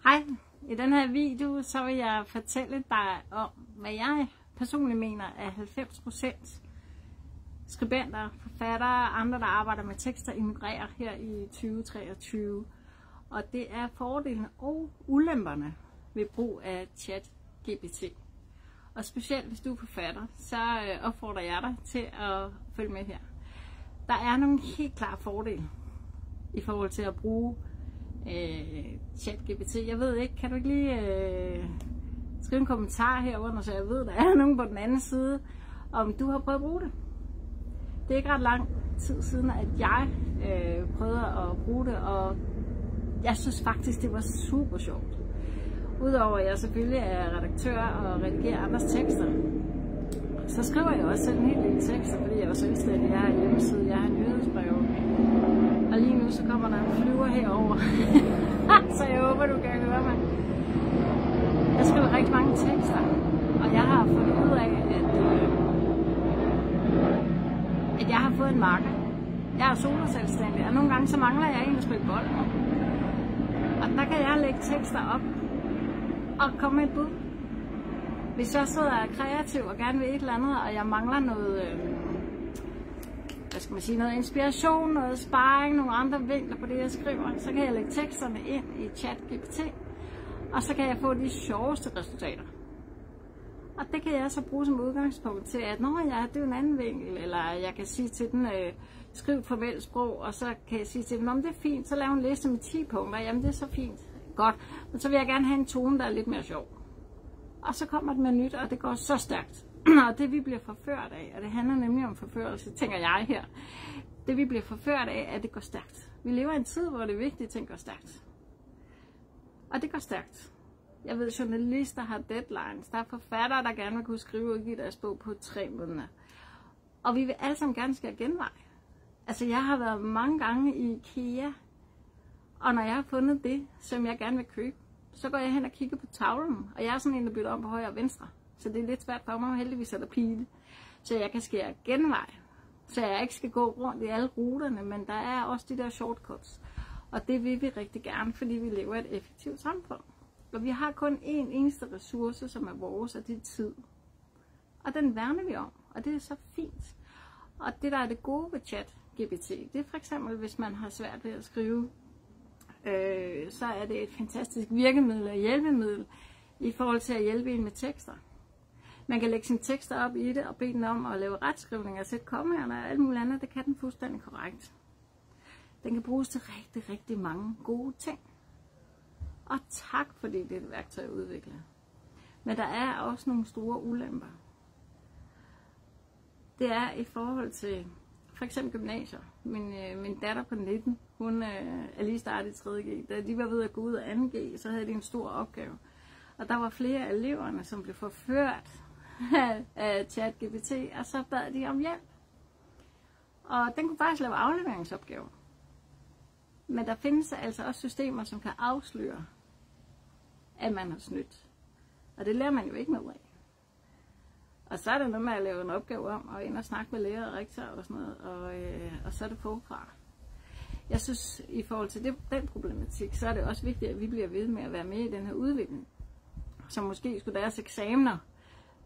Hej, i den her video så vil jeg fortælle dig om, hvad jeg personligt mener er 90% skribenter, forfattere og andre, der arbejder med tekster, ignorerer her i 2023. Og det er fordelene og ulemperne ved brug af ChatGPT. Og specielt hvis du er forfatter, så opfordrer jeg dig til at følge med her. Der er nogle helt klare fordele i forhold til at bruge ChatGPT. Jeg ved ikke, kan du ikke lige skrive en kommentar herunder, så jeg ved, der er nogen på den anden side, om du har prøvet at bruge det. Det er ikke ret lang tid siden, at jeg prøvede at bruge det, og jeg synes faktisk, det var super sjovt. Udover at jeg selvfølgelig er redaktør og redigerer andres tekster, så skriver jeg også selv en hel del tekster, fordi jeg er selvstændig. Jeg har en hjemmeside, jeg har en nyhedsbrev. Og lige nu så kommer der en flyver herover. Så jeg håber, du kan høre mig. Jeg skriver rigtig mange tekster, og jeg har fundet ud af, at jeg har fået en makker. Jeg er soloselvstændig, og nogle gange så mangler jeg en at spille bold. Og der kan jeg lægge tekster op og komme med et bud. Hvis jeg sidder kreativ og gerne vil et eller andet, og jeg mangler noget, hvad skal man sige, noget inspiration, noget sparring, nogle andre vinkler på det, jeg skriver, så kan jeg lægge teksterne ind i ChatGPT, og så kan jeg få de sjoveste resultater. Og det kan jeg så bruge som udgangspunkt til, at når ja, det er en anden vinkel, eller jeg kan sige til den, skriv et formelt sprog, og så kan jeg sige til den, om det er fint, så lav en liste med 10 punkter, jamen det er så fint, godt, men så vil jeg gerne have en tone, der er lidt mere sjov. Og så kommer det med nyt, og det går så stærkt. Og det vi bliver forført af, og det handler nemlig om forførelse, tænker jeg her. Det vi bliver forført af, at det går stærkt. Vi lever i en tid, hvor det er vigtigt, at ting går stærkt. Og det går stærkt. Jeg ved, journalister har deadlines. Der er forfattere, der gerne vil kunne skrive og udgive deres bog på 3 måneder. Og vi vil alle sammen gerne skal genvej. Altså jeg har været mange gange i IKEA, og når jeg har fundet det, som jeg gerne vil købe, så går jeg hen og kigger på tavlen, og jeg er sådan en, der bytter om på højre og venstre. Så det er lidt svært for mig, heldigvis er der pile, så jeg kan skære genvej. Så jeg ikke skal gå rundt i alle ruterne, men der er også de der shortcuts. Og det vil vi rigtig gerne, fordi vi lever i et effektivt samfund. Og vi har kun én eneste ressource, som er vores, og det er tid. Og den værner vi om, og det er så fint. Og det, der er det gode ved ChatGPT, det er for eksempel, hvis man har svært ved at skrive, så er det et fantastisk virkemiddel og hjælpemiddel i forhold til at hjælpe en med tekster. Man kan lægge sine tekster op i det og bede den om at lave retskrivninger og sætte kommaerne og alt muligt andet. Det kan den fuldstændig korrekt. Den kan bruges til rigtig, rigtig mange gode ting. Og tak fordi det er et værktøj at udvikle. Men der er også nogle store ulemper. Det er i forhold til for eksempel gymnasier. Min datter på 19, hun er lige startet i 3.G. Da de var ved at gå ud af 2.G, så havde de en stor opgave. Og der var flere af eleverne, som blev forført af ChatGPT, og så bad de om hjælp. Og den kunne faktisk lave afleveringsopgaver. Men der findes altså også systemer, som kan afsløre, at man har snydt. Og det lærer man jo ikke noget af. Og så er det noget med at lave en opgave om, og ind og snakke med lærer og rektor og sådan noget, og så er det forfra. Jeg synes, i forhold til den problematik, så er det også vigtigt, at vi bliver ved med at være med i den her udvikling. Så måske skulle deres eksamener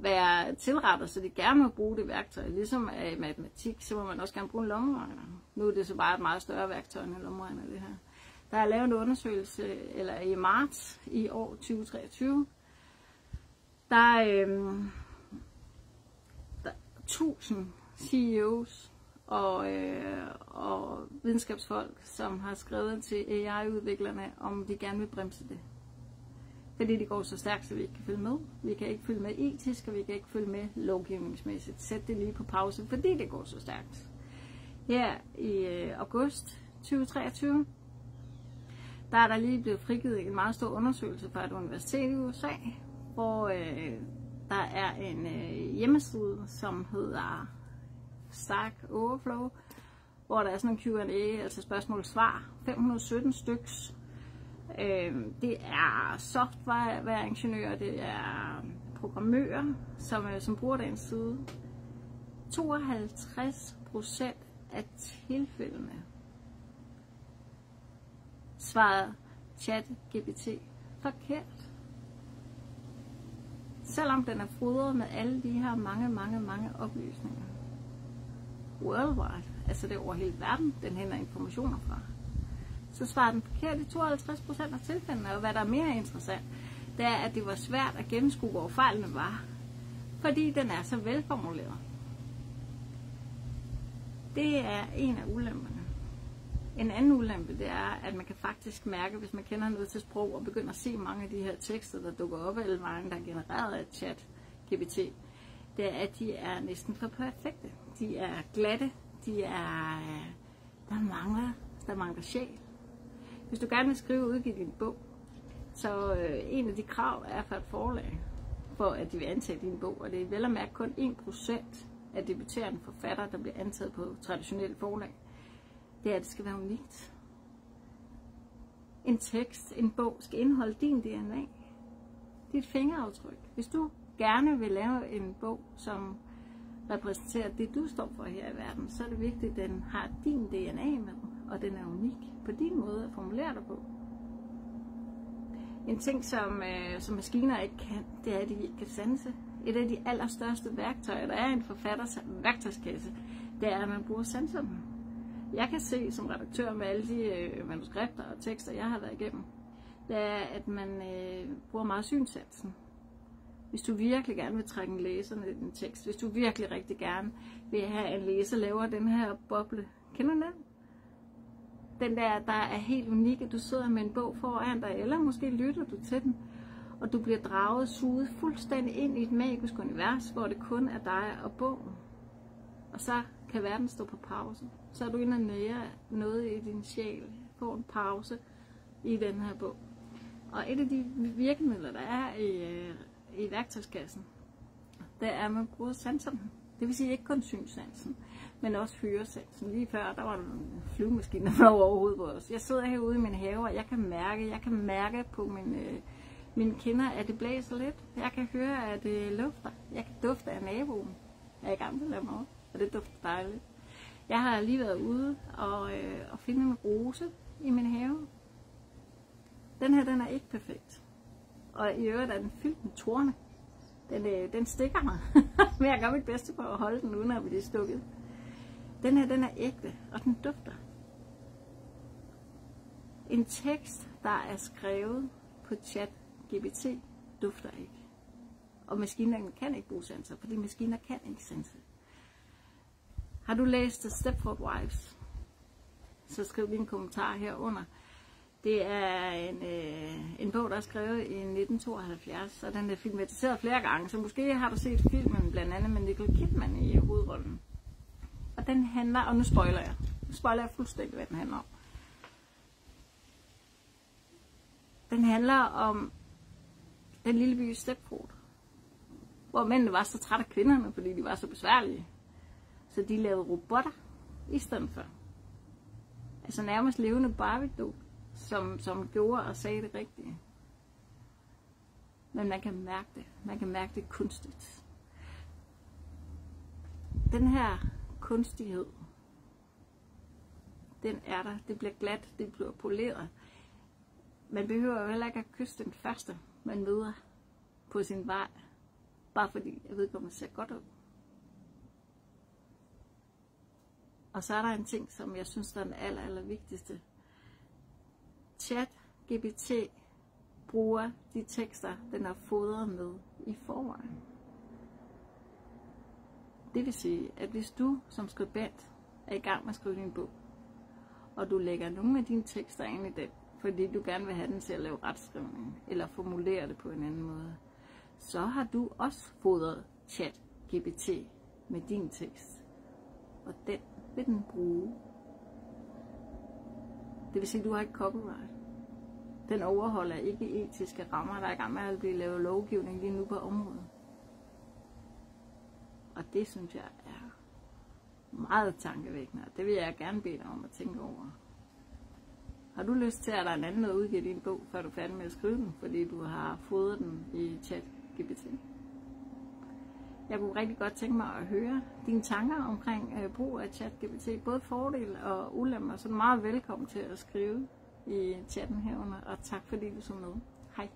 være tilrettet, så de gerne må bruge det værktøj. Ligesom i matematik, så må man også gerne bruge en lommeregner. Nu er det så bare et meget større værktøj end en lommeregner, det her. Der er lavet en undersøgelse, eller i marts i år 2023, der 1000 CEOs og videnskabsfolk, som har skrevet til AI-udviklerne, om de gerne vil bremse det. Fordi det går så stærkt, så vi ikke kan følge med. Vi kan ikke følge med etisk, og vi kan ikke følge med lovgivningsmæssigt. Sæt det lige på pause, fordi det går så stærkt. Her i august 2023, der er der lige blevet frigivet en meget stor undersøgelse fra et universitet i USA, hvor der er en hjemmeside, som hedder Stack Overflow, hvor der er sådan en Q&A, altså spørgsmål-svar, 517 styks. Det er softwareingeniører, det er programmører, som bruger den side. 52% af tilfældene svarede ChatGPT forkert. Selvom den er fodret med alle de her mange oplysninger. Worldwide, altså det er over hele verden, den henter informationer fra. Så svarer den forkert i 52% af tilfældene, og hvad der er mere interessant, det er, at det var svært at gennemskue, hvor fejlene var, fordi den er så velformuleret. Det er en af ulemperne. En anden ulempe, det er, at man kan faktisk mærke, hvis man kender noget til sprog, og begynder at se mange af de her tekster, der dukker op, eller mange, der er genereret af ChatGPT, det er, at de er næsten for perfekte. De er glatte, der mangler sjæl. Hvis du gerne vil skrive og udgive din bog, så en af de krav er for et forlag, for at de vil antage din bog, og det er vel at mærke kun 1% af debuterende forfattere, der bliver antaget på traditionelle forlag. Det er, at det skal være unikt. En tekst, en bog, skal indeholde din DNA. Dit fingeraftryk. Hvis du gerne vil lave en bog, som repræsenterer det, du står for her i verden, så er det vigtigt, at den har din DNA med, og den er unik på din måde at formulere dig på. En ting, som maskiner ikke kan, det er, at de ikke kan sanse. Et af de allerstørste værktøjer, der er i en forfatters værktøjskasse, det er, at man bruger sanserne. Jeg kan se som redaktør med alle de manuskripter og tekster, jeg har været igennem, det er, at man bruger meget synsansen. Hvis du virkelig gerne vil trække en læser ned i den tekst, hvis du virkelig rigtig gerne vil have, at en læser laver den her boble, kender du den? Den der er helt unik, at du sidder med en bog foran dig, eller måske lytter du til den, og du bliver draget, suget fuldstændig ind i et magisk univers, hvor det kun er dig og bogen. Og så kan verden stå på pause. Så er du inde og nære noget i din sjæl, få en pause i den her bog. Og et af de virkemidler, der er i værktøjskassen, det er, at man bruger sanserne. Det vil sige ikke kun synssansen, men også høresansen. Lige før, der var en flyvemaskine, der var over hovedet på os. Jeg sidder herude i min have, og jeg kan mærke på mine kinder, at det blæser lidt. Jeg kan høre, at det lufter. Jeg kan dufte af naboen. Jeg er i gang med at lave mig, og det dufter dejligt. Jeg har lige været ude og finde en rose i min have. Den her, den er ikke perfekt. Og i øvrigt er den fyldt med torne. Den stikker mig. Men jeg gør mit bedste for at holde den, uden at blive stukket. Den her, den er ægte, og den dufter. En tekst, der er skrevet på ChatGPT, dufter ikke. Og maskinerne kan ikke bruge sanser, fordi maskiner kan ikke sanse. Har du læst The Stepford Wives? Så skriv lige en kommentar herunder. Det er en bog, der er skrevet i 1972, og den er filmatiseret flere gange, så måske har du set filmen blandt andet med Nicole Kidman i hovedrollen. Og den handler, og nu spoiler jeg fuldstændig, hvad den handler om. Den handler om den lille by Stepford, hvor mændene var så trætte af kvinderne, fordi de var så besværlige. Så de lavede robotter i stedet for. Altså nærmest levende Barbie-duk, som gjorde og sagde det rigtige. Men man kan mærke det. Man kan mærke det kunstigt. Den her kunstighed, den er der. Det bliver glat, det bliver poleret. Man behøver jo heller ikke at kysse den første, man møder på sin vej. Bare fordi jeg ved, at man ser godt ud. Og så er der en ting, som jeg synes, der er den aller vigtigste. ChatGPT bruger de tekster, den er fodret med i forvejen. Det vil sige, at hvis du som skribent er i gang med at skrive din bog, og du lægger nogle af dine tekster ind i den, fordi du gerne vil have den til at lave retskrivning, eller formulere det på en anden måde, så har du også fodret ChatGPT med din tekst. Og den vil den bruge. Det vil sige, at du har ikke copyright. Den overholder ikke etiske rammer, der er i gang med at blive lavet lovgivning lige nu på området. Og det synes jeg er meget tankevækkende, og det vil jeg gerne bede dig om at tænke over. Har du lyst til, at der er en anden at udgive din bog, før du er færdig med at skrive den, fordi du har fodret den i ChatGPT? Jeg kunne rigtig godt tænke mig at høre dine tanker omkring brug af ChatGPT, både fordele og ulemper, så er du meget velkommen til at skrive i chatten herunder, og tak fordi du så med. Hej.